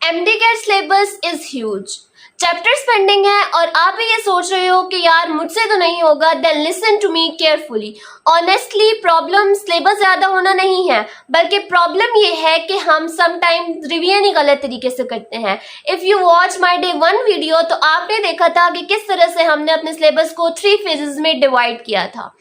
MD CAT syllabus is huge. Chapters pending है और आप भी ये सोच रहे हो कि यार मुझसे तो नहीं होगा, then listen to me carefully. Honestly problem syllabus ज्यादा होना नहीं है, बल्कि प्रॉब्लम ये है कि हम समटाइम्स रिवीजन ही गलत तरीके से करते हैं। If you watch my day 1 video तो आपने देखा था कि किस तरह से हमने अपने सिलेबस को 3 फेजेस में डिवाइड किया था।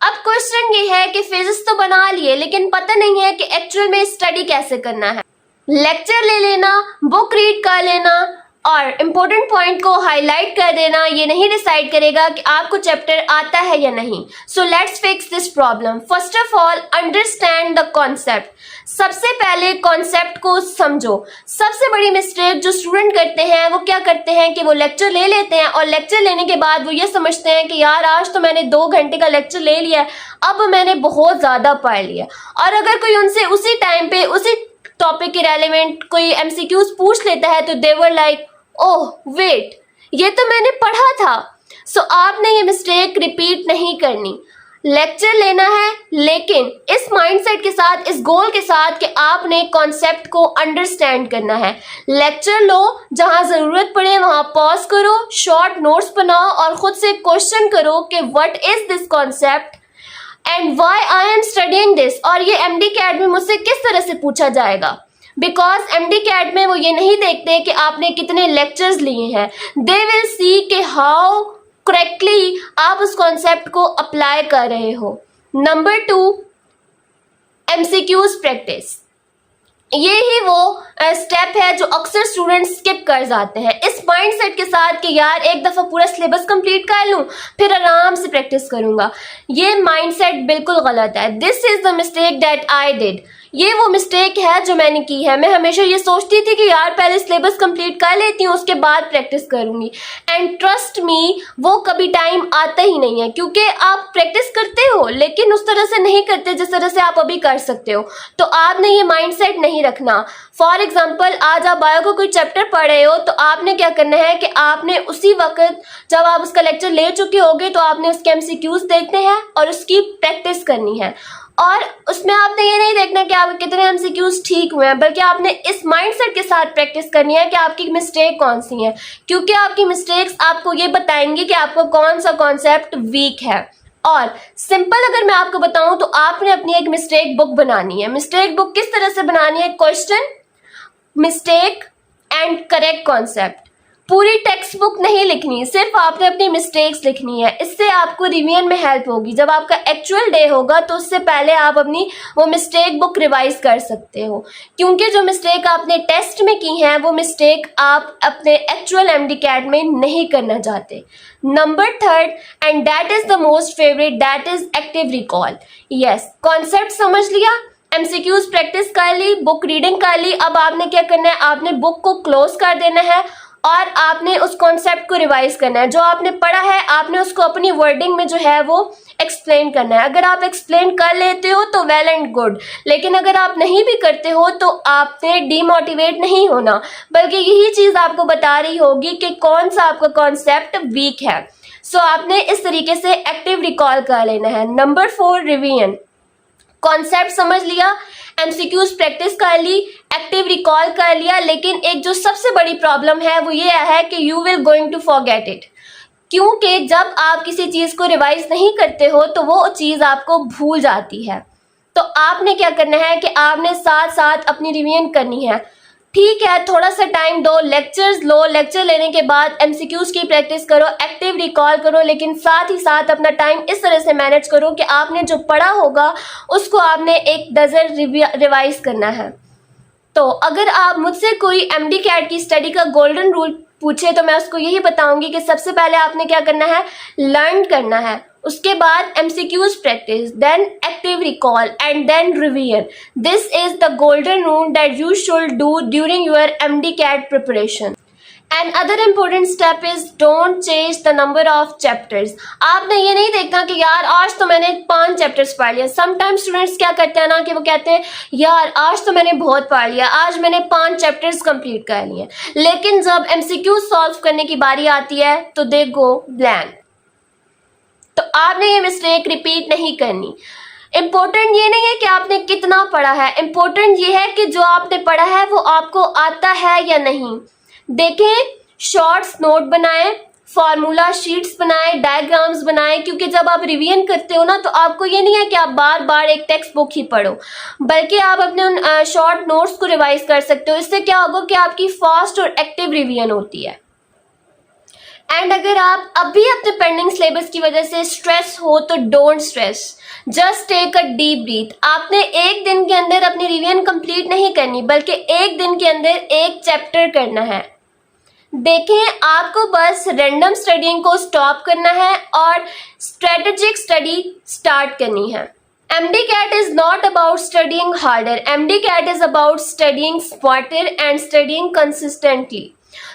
अब क्वेश्चन ये है कि फेजेस तो बना लिए, लेकिन पता नहीं है कि एक्चुअल में स्टडी कैसे करना है। लेक्चर ले लेना, बुक रीड कर लेना और इम्पोर्टेंट पॉइंट को हाईलाइट कर देना ये नहीं डिसाइड करेगा कि आपको चैप्टर आता है या नहीं। So let's fix this problem. First of all understand the concept. सबसे पहले कॉन्सेप्ट को समझो। सबसे बड़ी मिस्टेक जो स्टूडेंट करते हैं वो क्या करते हैं कि वो लेक्चर ले लेते हैं और लेक्चर लेने के बाद वो ये समझते हैं कि यार आज तो मैंने 2 घंटे का लेक्चर ले लिया, अब मैंने बहुत ज़्यादा पढ़ लिया। और अगर कोई उनसे उसी टाइम पे उसी टॉपिक के रेलेवेंट कोई एमसीक्यूज पूछ लेता है तो दे वर लाइक ओह वेट, ये तो मैंने पढ़ा था। सो आपने ये मिस्टेक रिपीट नहीं करनी। लेक्चर लेना है, लेकिन इस माइंडसेट के साथ, इस गोल के साथ कि आपने कॉन्सेप्ट को अंडरस्टैंड करना है। लेक्चर लो, जहां जरूरत पड़े वहां पॉज करो, शॉर्ट नोट्स बनाओ और खुद से क्वेश्चन करो कि what is this concept and why I am studying this, और ये एमडी कैट में मुझसे किस तरह से पूछा जाएगा। बिकॉज एमडी कैट में वो ये नहीं देखते कि आपने कितने लेक्चर्स लिए हैं, दे विल सी कि हाउ करेक्टली आप उस कॉन्सेप्ट को अप्लाई कर रहे हो। Number 2, MCQs practice. ये ही वो स्टेप है जो अक्सर स्टूडेंट्स स्किप कर जाते हैं इस माइंडसेट के साथ कि यार एक दफ़ा पूरा सिलेबस कंप्लीट कर लूँ फिर आराम से प्रैक्टिस करूँगा। ये माइंडसेट बिल्कुल गलत है। This is the mistake that I did. ये वो मिस्टेक है जो मैंने की है। मैं हमेशा ये सोचती थी कि यार पहले सिलेबस कंप्लीट कर लेती हूँ उसके बाद प्रैक्टिस करूँगी, एंड ट्रस्ट मी वो कभी टाइम आता ही नहीं है, क्योंकि आप प्रैक्टिस करते हो लेकिन उस तरह से नहीं करते जिस तरह से आप अभी कर सकते हो। तो आपने ये माइंडसेट नहीं रखना। फॉर एग्जाम्पल आज आप बायो का कोई चैप्टर पढ़ रहे हो तो आपने क्या करना है कि आपने उसी वक्त जब आप उसका लेक्चर ले चुके होगे तो आपने उसके एमसीक्यूज देखने हैं और उसकी प्रैक्टिस करनी है। और उसमें आपने ये नहीं देखना कि आपके कितने एमसीक्यूज ठीक हुए हैं, बल्कि आपने इस माइंडसेट के साथ प्रैक्टिस करनी है कि आपकी मिस्टेक कौन सी है, क्योंकि आपकी मिस्टेक्स आपको ये बताएंगी कि आपको कौन सा कॉन्सेप्ट वीक है। और सिंपल अगर मैं आपको बताऊं तो आपने अपनी एक मिस्टेक बुक बनानी है। मिस्टेक बुक किस तरह से बनानी है? Question, mistake and correct concept. पूरी टेक्स्ट बुक नहीं लिखनी, सिर्फ आपने अपनी मिस्टेक्स लिखनी है। इससे आपको रिवीजन में हेल्प होगी। जब आपका एक्चुअल डे होगा तो उससे पहले आप अपनी वो मिस्टेक बुक रिवाइज कर सकते हो, क्योंकि जो मिस्टेक आपने टेस्ट में की है वो मिस्टेक आप अपने एक्चुअल एमडी कैट में नहीं करना चाहते। Number 3 and that is the most favourite, that is active recall. Yes, concept समझ लिया, एमसीक्यूज प्रैक्टिस कर ली, बुक रीडिंग कर ली, अब आपने क्या करना है? आपने बुक को क्लोज कर देना है और आपने उस कॉन्सेप्ट को रिवाइज करना है। जो आपने पढ़ा है आपने उसको अपनी वर्डिंग में जो है वो एक्सप्लेन करना है। अगर आप एक्सप्लेन कर लेते हो तो वेल एंड गुड, लेकिन अगर आप नहीं भी करते हो तो आपने डीमोटिवेट नहीं होना, बल्कि यही चीज़ आपको बता रही होगी कि कौन सा आपका कॉन्सेप्ट वीक है। सो आपने इस तरीके से एक्टिव रिकॉल कर लेना है। Number 4, revision. कॉन्सेप्ट समझ लिया, एमसीक्यूज प्रैक्टिस कर ली, एक्टिव रिकॉल कर लिया, लेकिन एक जो सबसे बड़ी प्रॉब्लम है वो ये है कि you will going to forget it, क्योंकि जब आप किसी चीज़ को रिवाइज नहीं करते हो तो वो चीज़ आपको भूल जाती है। तो आपने क्या करना है कि आपने साथ साथ अपनी रिवीजन करनी है। ठीक है, थोड़ा सा टाइम दो, लेक्चर्स लो, लेक्चर लेने के बाद एमसीक्यूज की प्रैक्टिस करो, एक्टिव रिकॉल करो, लेकिन साथ ही साथ अपना टाइम इस तरह से मैनेज करो कि आपने जो पढ़ा होगा उसको आपने एक नज़र रिवाइज करना है। तो अगर आप मुझसे कोई एमडी कैट की स्टडी का गोल्डन रूल पूछे तो मैं उसको यही बताऊंगी कि सबसे पहले आपने क्या करना है? लर्न करना है, उसके बाद MCQs practice, then active recall and then revision. This is the golden rule that you should do during your MD CAT preparation. And other important step is don't change the number of chapters. आपने ये नहीं देखना कि यार आज तो मैंने 5 chapters पढ़ लिया। समटाइम्स स्टूडेंट्स क्या करते हैं ना कि वो कहते हैं यार आज तो मैंने बहुत पढ़ लिया, आज मैंने 5 चैप्टर्स कंप्लीट कर लिए, लेकिन जब एमसीक्यू सॉल्व करने की बारी आती है तो दे गो ब्लैंक। तो आपने ये मिस्टेक रिपीट नहीं करनी। इम्पोर्टेंट ये नहीं है कि आपने कितना पढ़ा है, इम्पोर्टेंट ये है कि जो आपने पढ़ा है वो आपको आता है या नहीं। देखें, शॉर्ट्स नोट बनाएं, फार्मूला शीट्स बनाएं, डायग्राम्स बनाएं, क्योंकि जब आप रिवीजन करते हो ना तो आपको ये नहीं है कि आप बार बार एक टेक्स्ट बुक ही पढ़ो, बल्कि आप अपने उन शॉर्ट नोट्स को रिवाइज कर सकते हो। इससे क्या होगा कि आपकी फास्ट और एक्टिव रिवीजन होती है। एंड अगर आप अभी अपने पेंडिंग सिलेबस की वजह से स्ट्रेस हो तो don't stress, just take a deep breath. आपने एक दिन के अंदर अपनी रिवीजन कंप्लीट नहीं करनी, बल्कि एक दिन के अंदर एक चैप्टर करना है। देखें, आपको बस रैंडम स्टडिंग को स्टॉप करना है और स्ट्रेटेजिक स्टडी स्टार्ट करनी है। MDCAT is not about studying harder. MDCAT is about studying smarter and studying consistently.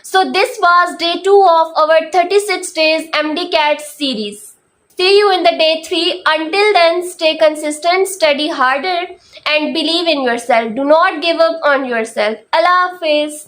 So this was day 2 of our 36 days MDCAT series. See you in the day 3. Until then, stay consistent, study harder and believe in yourself. Do not give up on yourself. Allah Hafiz.